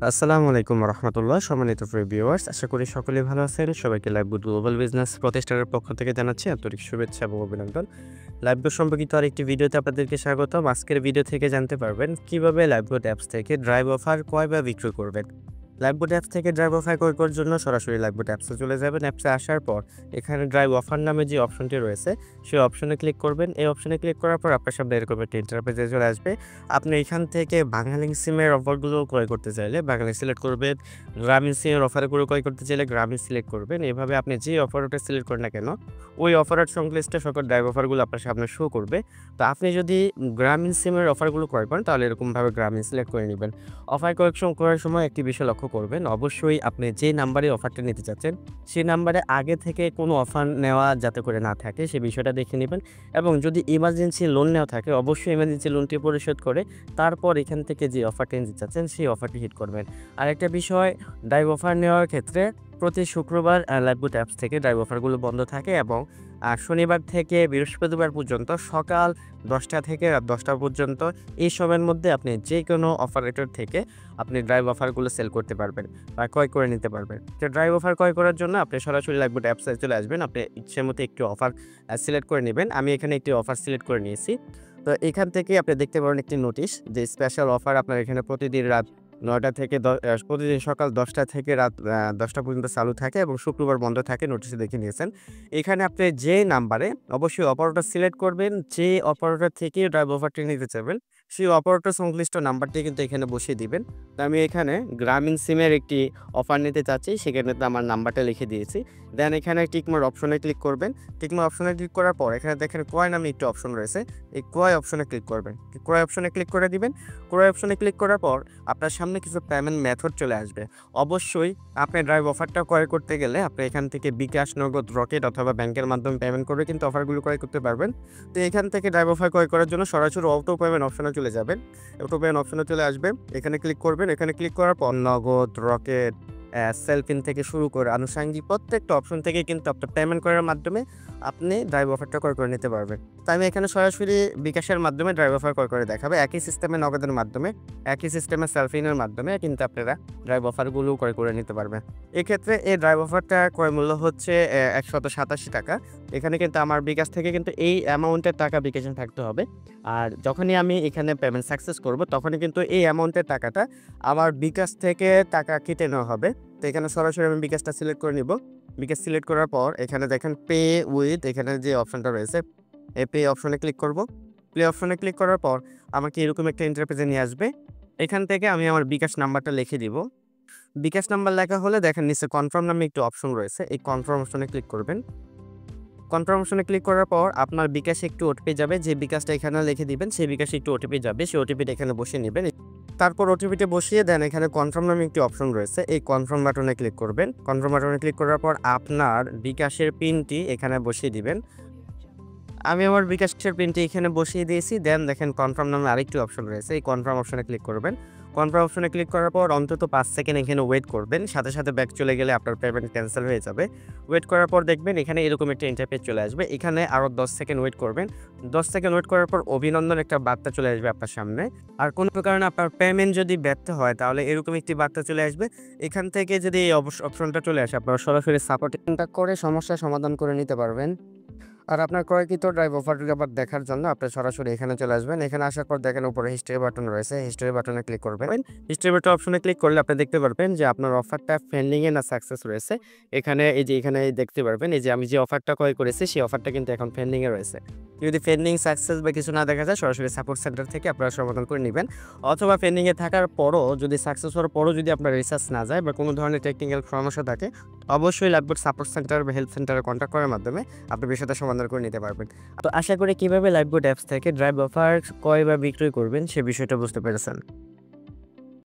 আসসালামু আলাইকুম রহমতুল্লাহ। সম্মানিত ভিউয়ার্স, আশা করি সকলেই ভালো আছেন। সবাইকে লাইভবোট গ্লোবাল বিজনেস প্রতিষ্ঠানের পক্ষ থেকে জানাচ্ছি আন্তরিক শুভেচ্ছা এবং অভিনন্দন। লাইভবোট সম্পর্কিত আরেকটি ভিডিওতে আপনাদেরকে স্বাগতম। আজকের ভিডিও থেকে জানতে পারবেন কিভাবে লাইভবোট অ্যাপস থেকে ড্রাইভ অফার ক্রয় বা বিক্রয় করবেন। লাইভবোট অ্যাপস থেকে ড্রাইভ অফার ক্রয় করার জন্য সরাসরি লাইভবোট অ্যাপসে চলে যাবেন। অ্যাপসে আসার পর এখানে ড্রাইভ অফার নামে যে অপশনটি রয়েছে সেই অপশনে ক্লিক করবেন। এই অপশনে ক্লিক করার পর আপনার সামনে এরকম একটা ইন্টারফেসে চলে আসবে। আপনি এখান থেকে বাংলালিংক সিমের অফারগুলো ক্রয় করতে চাইলে বাংলালিংক সিলেক্ট করবেন, গ্রামীণ সিমের অফারগুলো ক্রয় করতে চাইলে গ্রামীণ সিলেক্ট করবেন। এভাবে আপনি যে অফারটা সিলেক্ট করেন না কেন ওই অফারের সংশ্লিষ্ট সকল ড্রাইভ অফারগুলো আপনার সামনে শো করবে। তো আপনি যদি গ্রামীণ সিমের অফারগুলো ক্রয় করেন তাহলে এরকমভাবে গ্রামীণ সিলেক্ট করে নেবেন। অফার কারেকশন করার সময় একটি বিষয় লক্ষ্য করবেন, অবশ্যই আপনি যে নাম্বারে অফারটা নিতে চাচ্ছেন সেই নাম্বারে আগে থেকে কোনো অফার নেওয়া যাতে করে না থাকে সে বিষয়টা দেখে নেবেন। এবং যদি ইমার্জেন্সি লোন নেওয়া থাকে অবশ্যই ইমার্জেন্সি লোনটি পরিশোধ করে তারপর এখান থেকে যে অফারটি নিতে চাচ্ছেন সেই অফারটি হিট করবেন। আরেকটা বিষয়, ড্রাইভ অফার নেওয়ার ক্ষেত্রে প্রতি শুক্রবার লাইভবোট অ্যাপস থেকে ড্রাইভ অফারগুলো বন্ধ থাকে এবং শনিবার থেকে বৃহস্পতিবার পর্যন্ত সকাল 10টা থেকে রাত 10টা পর্যন্ত এই সময়ের মধ্যে আপনি যে কোনো অপারেটর থেকে আপনি ড্রাইভ অফারগুলো সেল করতে পারবেন বা ক্রয় করে নিতে পারবেন। তো ড্রাইভ অফার ক্রয় করার জন্য আপনি সরাসরি লাইভবোট অ্যাপসে চলে আসবেন। আপনি ইচ্ছে মতো একটি অফার সিলেক্ট করে নেবেন। আমি এখানে একটি অফার সিলেক্ট করে নিয়েছি। তো এখান থেকে আপনি দেখতে পারেন একটি নোটিশ যে স্পেশাল অফার আপনার এখানে প্রতিদিন রাত 9টা থেকে প্রতিদিন সকাল 10টা থেকে রাত 10টা পর্যন্ত চালু থাকে এবং শুক্রবার বন্ধ থাকে। নোটিশে দেখে নিয়েছেন। এখানে আপনি যে নাম্বারে অবশ্যই অপারেটর সিলেক্ট করবেন, যে অপারেটর থেকে ড্রাইভ অফারটি নিতে চাইবেন সেই অপারেটর সংশ্লিষ্ট নাম্বারটি কিন্তু এখানে বসিয়ে দিবেন। তো আমি এখানে গ্রামীণ সিমের একটি অফার নিতে চাচ্ছি, সেখানে তো আমার নাম্বারটা লিখে দিয়েছি। দেন এখানে টিকমার্ক অপশনে ক্লিক করবেন। টিকমার্ক অপশনে ক্লিক করার পর এখানে দেখেন ক্রয় নামে একটি অপশন রয়েছে, এই ক্রয় অপশনে ক্লিক করবেন। ক্রয় অপশনে ক্লিক করে দিবেন। ক্রয় অপশনে ক্লিক করার পর আপনার সামনে কিছু পেমেন্ট মেথড চলে আসবে। অবশ্যই আপনি ড্রাইভ অফারটা ক্রয় করতে গেলে আপনি এখান থেকে বিকাশ, নগদ, রকেট অথবা ব্যাংকের মাধ্যমে পেমেন্ট করে কিন্তু অফারগুলো ক্রয় করতে পারবেন। তো এখান থেকে ড্রাইভ অফার ক্রয় করার জন্য সরাসরি অটো পেমেন্ট অপশনে চলে যাবেন। অটো পেমেন্ট অপশনে চলে আসবে, এখানে ক্লিক করবেন। এখানে ক্লিক করার পর নগদ, রকেট, সেলফিন থেকে শুরু করে আনুষঙ্গিক প্রত্যেকটা অপশন থেকে কিন্তু আপনার পেমেন্ট করার মাধ্যমে আপনি ড্রাইভ অফারটা ক্রয় করে নিতে পারবেন। তাই আমি এখানে সরাসরি বিকাশের মাধ্যমে ড্রাইভ অফার ক্রয় করে দেখাবে। একই সিস্টেমে নগদের মাধ্যমে, একই সিস্টেমে সেলফিনের মাধ্যমে কিন্তু আপনারা ড্রাইভ অফারগুলো ক্রয় করে নিতে পারবেন। এক্ষেত্রে এই ড্রাইভ অফারটা ক্রয় মূল্য হচ্ছে 187 টাকা। এখানে কিন্তু আমার বিকাশ থেকে কিন্তু এই অ্যামাউন্টের টাকা বিকাশে থাকতে হবে। আর যখনই আমি এখানে পেমেন্ট সাকসেস করব তখনই কিন্তু এই অ্যামাউন্টের টাকাটা আমার বিকাশ থেকে টাকা কেটে নেওয়া হবে। তো এখানে সরাসরি আমি বিকাশটা সিলেক্ট করে নিব। বিকাশ সিলেক্ট করার পর এখানে দেখেন পে উইথ, এখানে যে অপশনটা রয়েছে এই পে অপশনে ক্লিক করব। পে অপশনে ক্লিক করার পর আমাকে এরকম একটা ইন্টারফেসে নিয়ে আসবে। এখান থেকে আমি আমার বিকাশ নাম্বারটা লিখে দিব। বিকাশ নাম্বার লেখা হলে দেখেন নিচে কনফার্ম নামে একটি অপশন রয়েছে, এই কনফার্ম অপশনে ক্লিক করবেন। কনফার্ম অপশনে ক্লিক করার পর আপনার বিকাশে একটু ওটিপি যাবে, যে বিকাশটা এখানে লিখে দিবেন সেই বিকাশে একটু ওটিপি যাবে, সেই ওটিপিটা এখানে বসিয়ে নেবেন। তারপর ওটিপিটা বসিয়ে দেন এখানে কনফার্ম নামে একটি অপশন রয়েছে, এই কনফার্ম বাটনে ক্লিক করবেন। কনফার্ম বাটনে ক্লিক করার পর আপনার বিকাশের পিনটি এখানে বসিয়ে দিবেন। আমি আমার বিকাশের পিনটি এখানে বসিয়ে দিয়েছি। দেন দেখেন কনফার্ম নামে আরেকটি অপশন রয়েছে, এই কনফার্ম অপশনে ক্লিক করবেন। কনফার্ম অপশনে ক্লিক করার পর অন্তত 5 সেকেন্ড এখানে ওয়েট করবেন, সাথে সাথে ব্যাক চলে গেলে আপনার পেমেন্ট ক্যান্সেল হয়ে যাবে। ওয়েট করার পর দেখবেন এখানে এরকম একটা ইন্টারফেস চলে আসবে, এখানে আরও 10 সেকেন্ড ওয়েট করবেন। 10 সেকেন্ড ওয়েট করার পর অভিনন্দন একটা বার্তা চলে আসবে আপনার সামনে। আর কোনো কারণে আপনার পেমেন্ট যদি ব্যর্থ হয় তাহলে এরকম একটি বার্তা চলে আসবে। এখান থেকে যদি এই অপশনটা চলে আসে আপনারা সরাসরি সাপোর্ট কন্টাক্ট করে সমস্যার সমাধান করে নিতে পারবেন। আর আপনার ক্রয়কৃত ড্রাইভ অফারটি আবার দেখার জন্য আপনি সরাসরি এখানে চলে আসবেন। এখানে আসার পর দেখেন উপরে হিস্ট্রি বাটন রয়েছে, হিস্ট্রি বাটনে ক্লিক করবেন। হিস্ট্রি বাটন অপশনে ক্লিক করলে আপনি দেখতে পারবেন যে আপনার অফারটা পেন্ডিংয়ে না সাকসেস রয়েছে। এখানে এই যে এখানে দেখতে পারবেন এই যে আমি যে অফারটা ক্রয় করেছি সেই অফারটা কিন্তু এখন পেন্ডিংয়ে রয়েছে। যদি পেন্ডিং সাকসেস বা কিছু না দেখা যায় সরাসরি সাপোর্ট সেন্টার থেকে আপনারা সমাধান করে নেবেন। অথবা পেন্ডিংয়ে থাকার পরও যদি সাকসেস হওয়ার পরও যদি আপনার রিসার্চ না যায় বা কোনো ধরনের টেকনিক্যাল সমস্যা থাকে অবশ্যই লাইভবোট সাপোর্ট সেন্টার বা হেল্প সেন্টারে কন্ট্যাক্ট করার মাধ্যমে আপনি বিষয়টা সমাধান করে নিতে পারবেন। তো আশা করি কিভাবে লাইভবোট অ্যাপস থেকে ড্রাইভ অফার ক্রয় বা বিক্রয় করবেন সে বিষয়টা বুঝতে পেরেছেন।